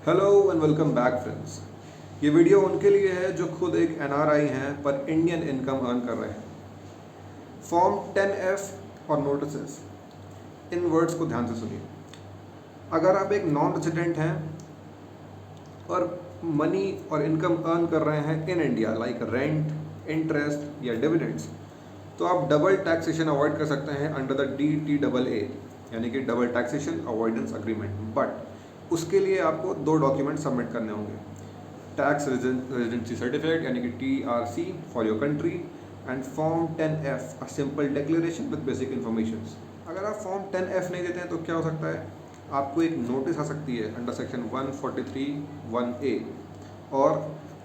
Hello and welcome back friends. ये video उनके लिए है जो खुद एक एनआरआई हैं पर इंडियन इनकम अर्न कर रहे हैं। फॉर्म 10F और नोटिसेस, इन वर्ड्स को ध्यान से सुनिए। अगर आप एक नॉन रेजिडेंट हैं और मनी और इनकम अर्न कर रहे हैं in India like rent, interest या डिविडेंड्स, तो आप डबल टैक्सेशन अवॉइड कर सकते हैं अंडर द DTAA यानी कि double taxation avoidance agreement. But उसके लिए आपको 2 डॉक्यूमेंट सबमिट करने होंगे। टैक्स रेजिडेंसी सर्टिफिकेट यानी कि TRC for your country and form 10F, a simple declaration with basic information. अगर आप फॉर्म 10F नहीं देते हैं तो क्या हो सकता है, आपको एक नोटिस आ सकती है अंडर सेक्शन 143(1)A, और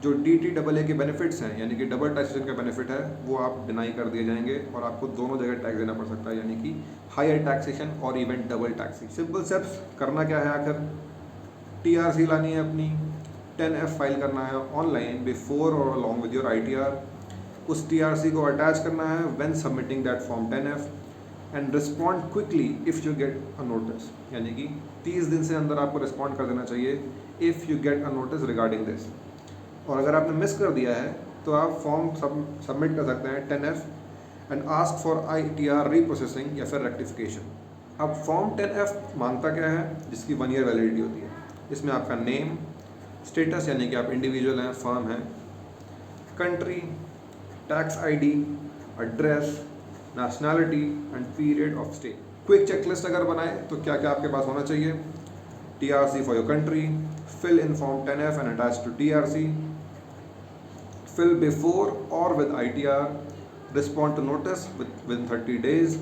जो DTAA के बेनिफिट्स हैं यानी कि डबल टैक्सेशन का बेनिफिट है वो आप डिनाई कर दिए जाएंगे और आपको दोनों जगह टैक्स देना पड़ सकता है, यानी कि हायर टैक्सेशन और even double taxation. Simple steps करना क्या है, आखिर TRC लानी है अपनी, 10F फाइल करना है ऑनलाइन बिफोर और अलॉन्ग विद योर ITR, उस TRC को अटैच करना है when submitting that form 10F and respond quickly if you get a notice, यानी कि 30 दिन से अंदर आपको रिस्पॉन्ड कर देना चाहिए if you get a notice regarding this. और अगर आपने मिस कर दिया है तो आप फॉर्म सबमिट कर सकते हैं 10F and ask for ITR reprocessing या फिर रेक्टिफिकेशन। अब फॉर्म 10F मांगता क्या है, जिसकी 1 ईयर वैलिडिटी होती है। इसमें आपका नेम, स्टेटस यानी कि आप इंडिविजुअल हैं, फर्म है, country, tax ID, address, nationality and period of stay. Quick checklist अगर बनाए तो क्या क्या आपके पास होना चाहिए, TRC for your country, fill in form 10F and attach to TRC, fill before or with ITR, respond to notice within 30 days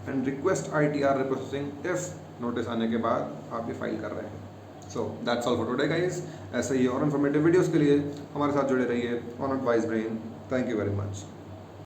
and request ITR reprocessing if notice आने के बाद आप ये फाइल कर रहे हैं। So that's all for today guys। ऐसे ही और इन्फॉर्मेटिव वीडियोस के लिए हमारे साथ जुड़े रहिए on advice brain. Thank you very much.